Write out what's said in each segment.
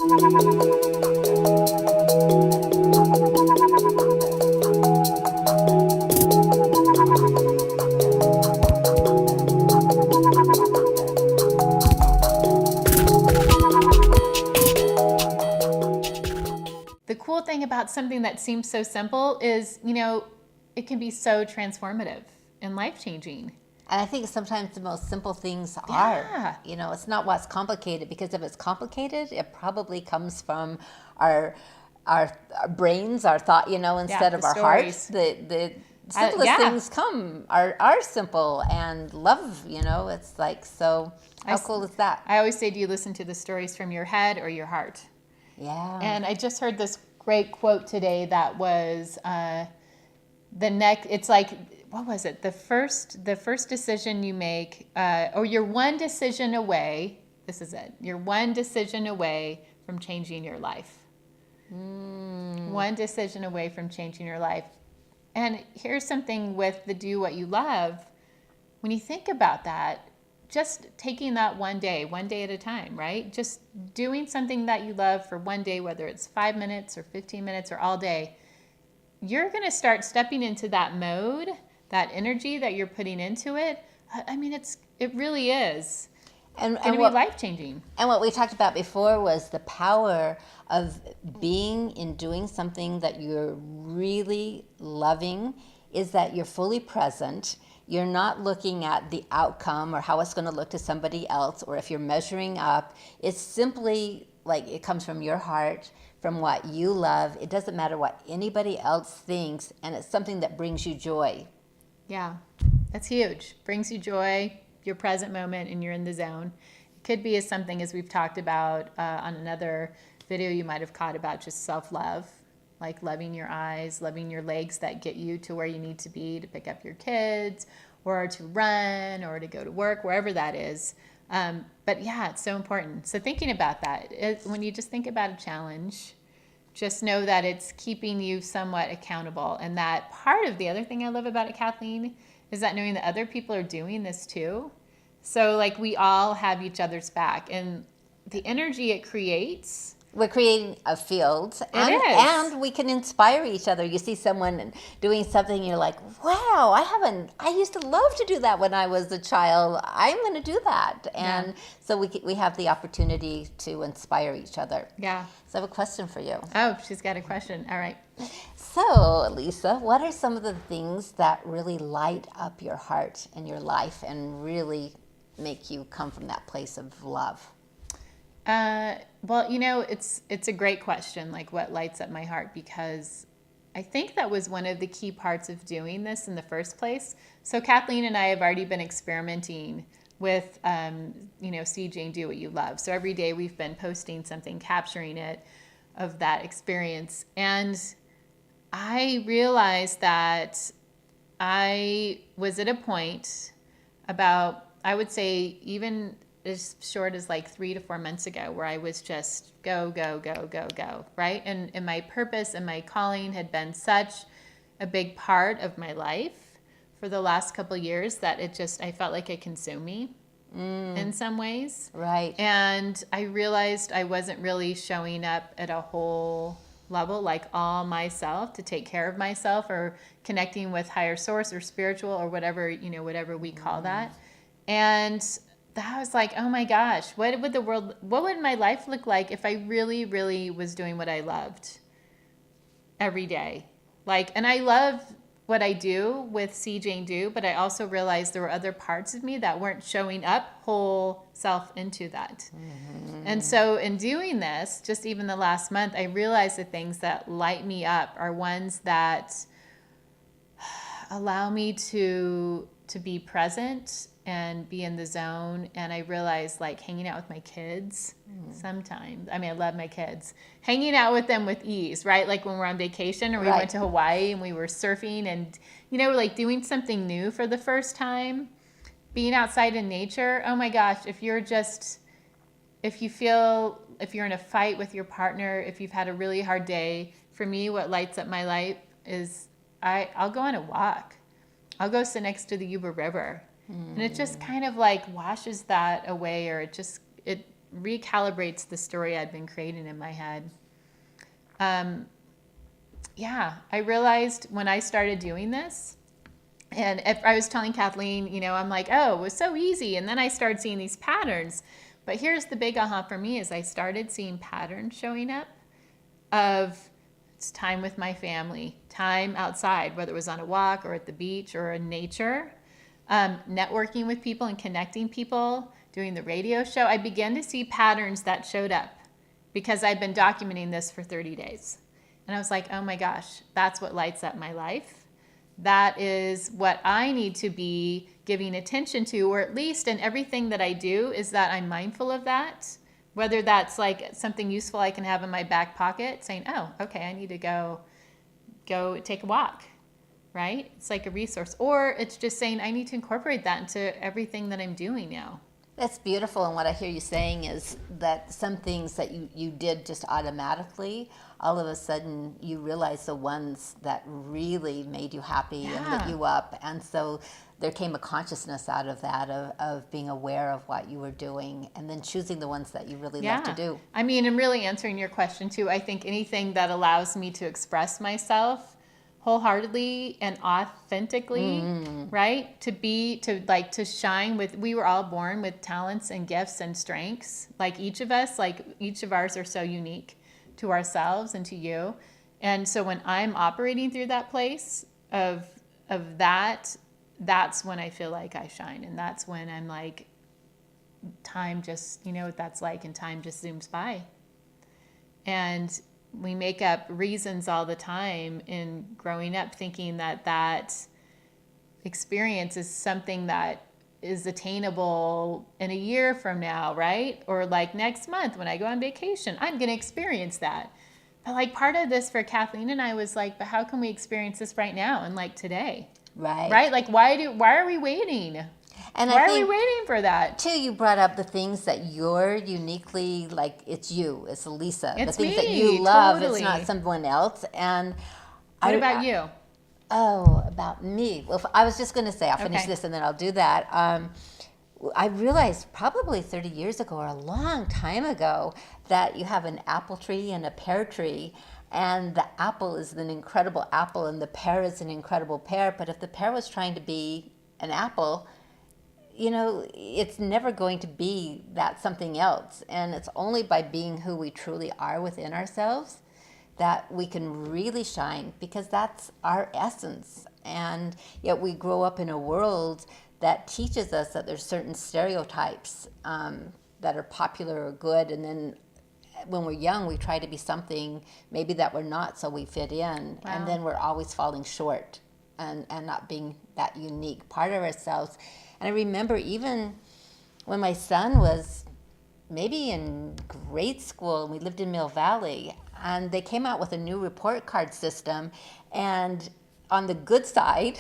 The cool thing about something that seems so simple is, it can be so transformative and life-changing. And I think sometimes the most simple things Yeah. are, it's not what's complicated, because if it's complicated, it probably comes from our brains, our thought, instead of our hearts. The simplest things are simple, and love, it's like, so how cool is that? I always say, do you listen to the stories from your head or your heart? Yeah. And I just heard this great quote today that was, it's like, what was it? The first decision you make, or you're one decision away. This is it. You're one decision away from changing your life. One decision away from changing your life. And here's something with the do what you love. When you think about that, just taking that one day at a time, right? Just doing something that you love for one day, whether it's 5 minutes or 15 minutes or all day, you're going to start stepping into that mode, that energy that you're putting into it. I mean, it really is going to be life-changing. And what we talked about before was the power of being and doing something that you're really loving, is that you're fully present. You're not looking at the outcome or how it's going to look to somebody else, or if you're measuring up. It's simply like it comes from your heart, from what you love. It doesn't matter what anybody else thinks, and it's something that brings you joy. Yeah, that's huge. Brings you joy, your present moment, and you're in the zone. It could be as something as we've talked about on another video you might have caught about just self-love, like loving your eyes, loving your legs that get you to where you need to be to pick up your kids or to run or to go to work, wherever that is. But yeah, it's so important. So thinking about that, when you just think about a challenge, just know that it's keeping you somewhat accountable. And that part of the other thing I love about it, Kathleen, is that knowing that other people are doing this too. So like we all have each other's back, and the energy it creates. We're creating a field, and we can inspire each other. You see someone doing something, you're like, wow, I used to love to do that when I was a child. I'm going to do that. And so we have the opportunity to inspire each other. Yeah. So I have a question for you. Oh, she's got a question. All right. So, Elisa, what are some of the things that really light up your heart and your life and really make you come from that place of love? Well, it's a great question, like what lights up my heart, because I think that was one of the key parts of doing this in the first place. So Kathleen and I have already been experimenting with, see Jane do what you love. So every day we've been posting something, capturing it of that experience. And I realized that I was at a point about, I would say even as short as like 3 to 4 months ago, where I was just go, right? And my purpose and my calling had been such a big part of my life for the last couple of years that I felt like it consumed me in some ways. Right. And I realized I wasn't really showing up at a whole level, like all myself, to take care of myself or connecting with higher source or spiritual or whatever we call that. And I was like, oh my gosh, what would my life look like if I really, really was doing what I loved every day? And I love what I do with See Jane Do, but I also realized there were other parts of me that weren't showing up whole self into that. Mm-hmm. And so in doing this, just even the last month, I realized the things that light me up are ones that allow me to be present and be in the zone. And I realized hanging out with my kids sometimes. I mean, I love my kids. Hanging out with them with ease, right? Like when we're on vacation or we went to Hawaii and we were surfing and, doing something new for the first time, being outside in nature. Oh my gosh, if you're in a fight with your partner, if you've had a really hard day, for me, what lights up my life is I'll go on a walk. I'll go sit next to the Yuba River. And it just kind of washes that away, or recalibrates the story I'd been creating in my head. Yeah, I realized when I started doing this, and if I was telling Kathleen, I'm like, oh, it was so easy. And then I started seeing these patterns. But here's the big aha for me is I started seeing patterns showing up of it's time with my family, time outside, whether it was on a walk or at the beach or in nature, networking with people and connecting people, doing the radio show. I began to see patterns that showed up because I'd been documenting this for 30 days. And I was like, oh my gosh, that's what lights up my life. That is what I need to be giving attention to, or at least in everything that I do is that I'm mindful of that. Whether that's like something useful I can have in my back pocket, saying, oh, okay, I need to go take a walk, right? It's like a resource. Or it's just saying I need to incorporate that into everything that I'm doing now. That's beautiful. And what I hear you saying is that some things that you did just automatically, all of a sudden you realize the ones that really made you happy and lit you up. And so there came a consciousness out of that, of being aware of what you were doing and then choosing the ones that you really love to do. I mean, I'm really answering your question too. I think anything that allows me to express myself wholeheartedly and authentically, right? To shine with, we were all born with talents and gifts and strengths. Like each of us, like each of ours are so unique to ourselves and to you. And so when I'm operating through that place of that, that's when I feel like I shine. And that's when I'm like, time just, you know what that's like, and time just zooms by. And we make up reasons all the time in growing up thinking that experience is something that is attainable in a year from now, right? Or like next month when I go on vacation, I'm going to experience that. But like part of this for Kathleen and I was like, but how can we experience this right now and like today? Right? Like why are we waiting? And why are we waiting for that? Too, you brought up the things that you're uniquely, like it's you, it's Elisa. It's the things me, that you love, totally. It's not someone else. And what about you? Oh, about me. Well, I was just going to say, I'll finish this and then I'll do that. I realized probably 30 years ago or a long time ago that you have an apple tree and a pear tree, and the apple is an incredible apple and the pear is an incredible pear. But if the pear was trying to be an apple, it's never going to be that something else. And it's only by being who we truly are within ourselves that we can really shine, because that's our essence. And yet we grow up in a world that teaches us that there's certain stereotypes that are popular or good. And then when we're young, we try to be something maybe that we're not, so we fit in. Wow. And then we're always falling short and not being that unique part of ourselves. And I remember even when my son was maybe in grade school, and we lived in Mill Valley, and they came out with a new report card system, and on the good side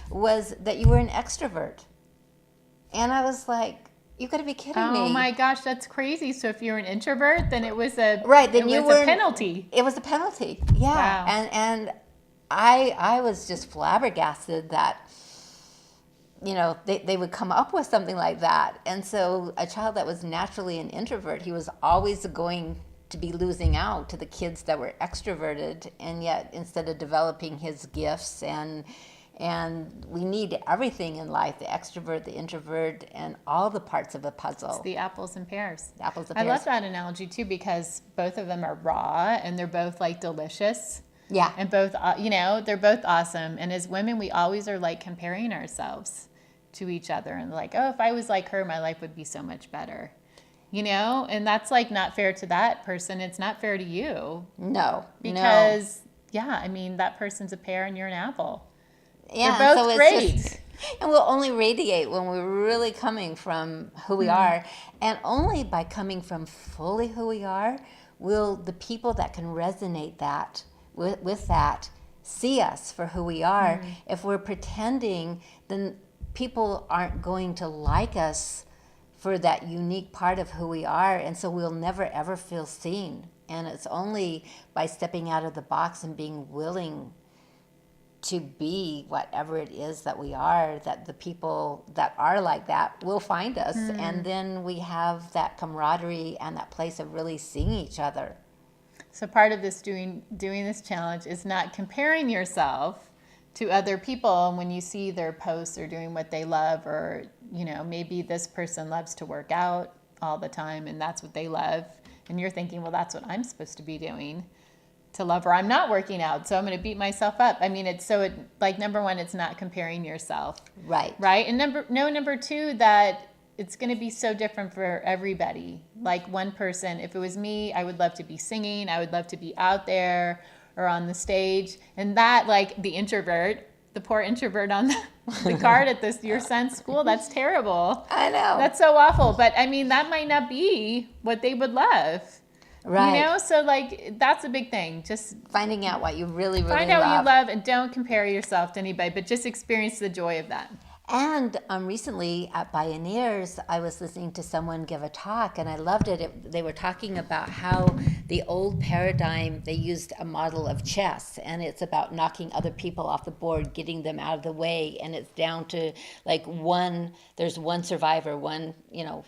was that you were an extrovert. And I was like, you got to be kidding me. Oh my gosh, that's crazy. So if you're an introvert, then it was a penalty. It was a penalty. Yeah. Wow. And I was just flabbergasted that they would come up with something like that. And so a child that was naturally an introvert, he was always going to be losing out to the kids that were extroverted. And yet instead of developing his gifts, and we need everything in life, the extrovert, the introvert, and all the parts of a puzzle. It's the apples and pears. I love that analogy too, because both of them are raw and they're both like delicious. Yeah. And both, they're both awesome. And as women, we always are like comparing ourselves to each other and like, oh, if I was like her, my life would be so much better. And that's like not fair to that person. It's not fair to you. No. Because, that person's a pear and you're an apple. Yeah. They're both great. And we'll only radiate when we're really coming from who we are. And only by coming from fully who we are will the people that can resonate that with that see us for who we are. If we're pretending, then people aren't going to like us for that unique part of who we are, and so we'll never ever feel seen. And it's only by stepping out of the box and being willing to be whatever it is that we are, that the people that are like that will find us. And then we have that camaraderie and that place of really seeing each other. So part of this doing this challenge is not comparing yourself to other people. And when you see their posts or doing what they love, or, you know, maybe this person loves to work out all the time and that's what they love. And you're thinking, well, that's what I'm supposed to be doing to love, or I'm not working out, so I'm going to beat myself up. I mean, like, number one, it's not comparing yourself. Right. Right. And number two, that it's going to be so different for everybody. Like, one person, if it was me, I would love to be singing. I would love to be out there or on the stage. And that, like, the poor introvert on the card at your son's school, that's terrible. I know. That's so awful. But I mean, that might not be what they would love. Right. You know, so like, that's a big thing. Just finding out what you really, really find out love. what you love, and don't compare yourself to anybody, but just experience the joy of that. And recently at Pioneers, I was listening to someone give a talk, and I loved it. They were talking about how the old paradigm, they used a model of chess, and it's about knocking other people off the board, getting them out of the way, and it's down to like there's one survivor, one, you know,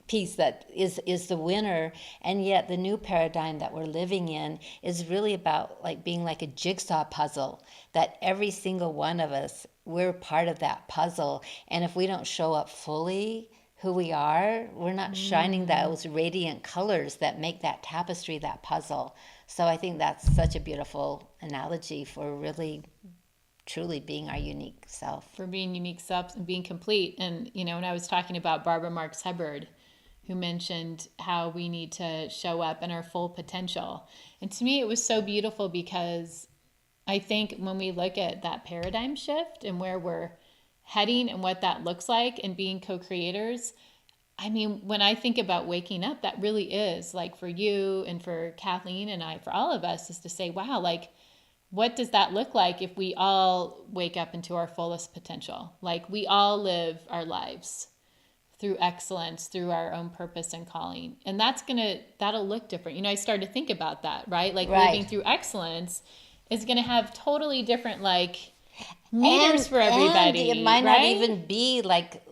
piece that is the winner. And yet the new paradigm that we're living in is really about like being like a jigsaw puzzle, that every single one of us, we're part of that puzzle. And if we don't show up fully who we are, we're not shining those radiant colors that make that tapestry, that puzzle. So I think that's such a beautiful analogy for really truly being our unique self. For being unique self and being complete. And, you know, when I was talking about Barbara Marx Hubbard, who mentioned how we need to show up in our full potential. And to me, it was so beautiful, because I think when we look at that paradigm shift and where we're heading and what that looks like and being co-creators, I mean, when I think about waking up, that really is like, for you and for Kathleen and I, for all of us, is to say, wow, like, what does that look like if we all wake up into our fullest potential? Like, we all live our lives through excellence, through our own purpose and calling. And that'll look different. You know, I started to think about that, right? Like, living through excellence is going to have totally different, like, meters for everybody. And it might not even be like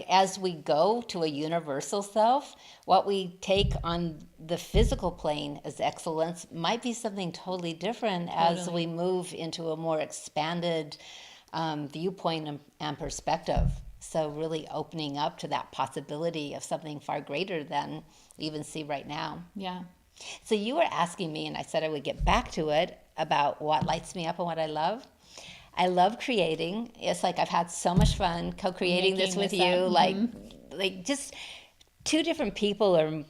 as we go to a universal self, what we take on the physical plane as excellence might be something totally different as we move into a more expanded viewpoint and perspective. So really opening up to that possibility of something far greater than we even see right now. Yeah. So you were asking me, and I said I would get back to it, about what lights me up and what I love. I love creating. It's like I've had so much fun co-creating this with you. Like just two different people, or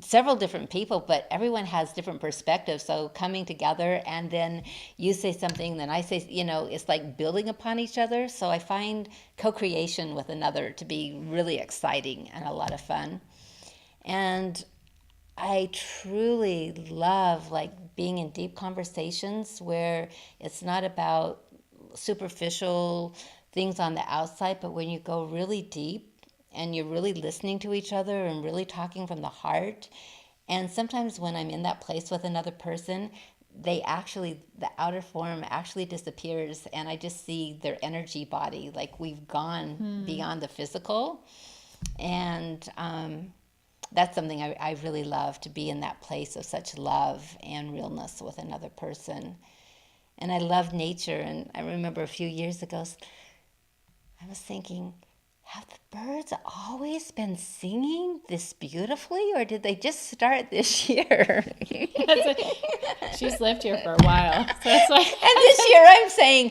several different people, but everyone has different perspectives. So coming together, and then you say something, then I say, you know, it's like building upon each other. So I find co-creation with another to be really exciting and a lot of fun. And I truly love like being in deep conversations where it's not about superficial things on the outside, but when you go really deep and you're really listening to each other and really talking from the heart. And sometimes when I'm in that place with another person, the outer form actually disappears, and I just see their energy body, like we've gone beyond the physical. And that's something I really love, to be in that place of such love and realness with another person. And I love nature. And I remember a few years ago, I was thinking, have the birds always been singing this beautifully, or did they just start this year? She's lived here for a while. So that's why. And this year I'm saying,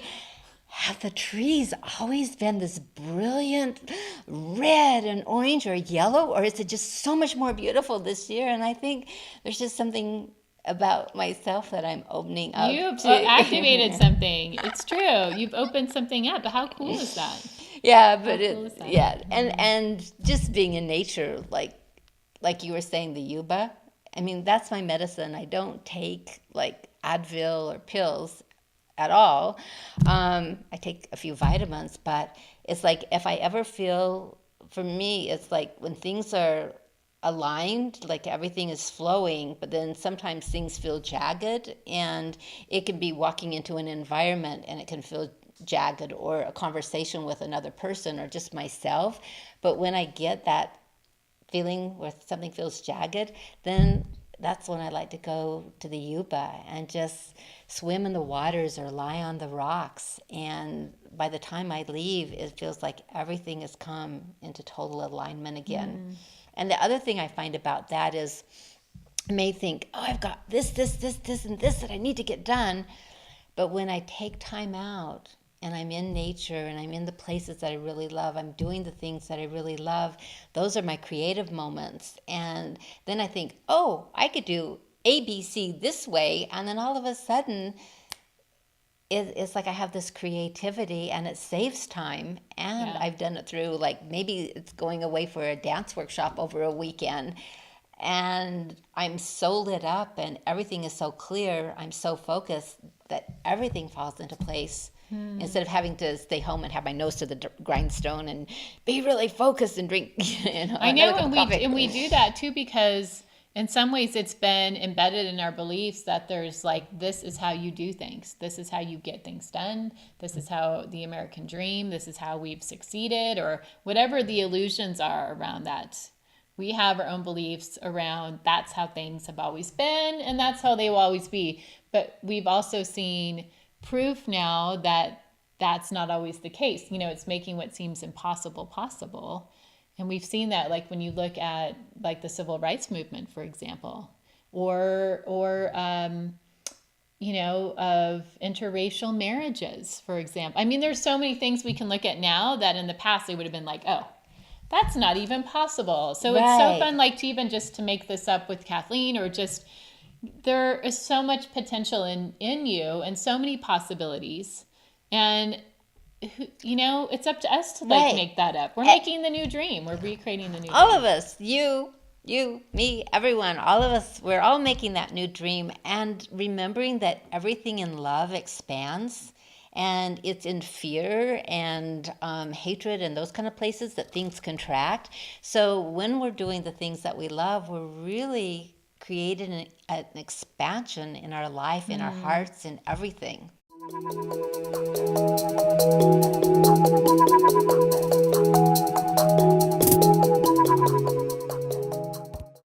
have the trees always been this brilliant red and orange or yellow, or is it just so much more beautiful this year? And I think there's just something about myself that I'm opening up. You've activated something. It's true. You've opened something up. But how cool is that? Yeah, but and just being in nature, like you were saying, the yuba. I mean, that's my medicine. I don't take like Advil or pills at all. I take a few vitamins, but it's like if I ever feel, for me, it's like when things are aligned, like everything is flowing, but then sometimes things feel jagged, and it can be walking into an environment and it can feel jagged, or a conversation with another person or just myself. But when I get that feeling where something feels jagged, then that's when I like to go to the Yuba and just swim in the waters or lie on the rocks. And by the time I leave, it feels like everything has come into total alignment again. And the other thing I find about that is, I may think, oh, I've got this, and this that I need to get done. But when I take time out and I'm in nature and I'm in the places that I really love, I'm doing the things that I really love, those are my creative moments. And then I think, oh, I could do A, B, C this way. And then all of a sudden, it's like I have this creativity, and it saves time. And Yeah. I've done it through, like, maybe it's going away for a dance workshop over a weekend. And I'm so lit up and everything is so clear. I'm so focused that everything falls into place. Instead of having to stay home and have my nose to the grindstone and be really focused and drink, I know, another cup of coffee. and we do that too, because in some ways it's been embedded in our beliefs that there's like, this is how you do things. This is how you get things done. This is how the American dream, this is how we've succeeded, or whatever the illusions are around that. We have our own beliefs around that's how things have always been and that's how they will always be. But we've also seen proof now that that's not always the case. You know, it's making what seems impossible possible. And we've seen that, like when you look at like the civil rights movement, for example, or you know, of interracial marriages, for example. I mean, there's so many things we can look at now that in the past they would have been like, oh, that's not even possible. So it's so Right. fun, like to even just to make this up with Kathleen, or just there is so much potential in you and so many possibilities. And you know, it's up to us to like Right. make that up. We're making the new dream. We're recreating the new All dream. of us, you, me, everyone, all of us, we're all making that new dream, and remembering that everything in love expands, and it's in fear and hatred and those kind of places that things contract. So when we're doing the things that we love, we're really creating an expansion in our life, in our hearts, in everything.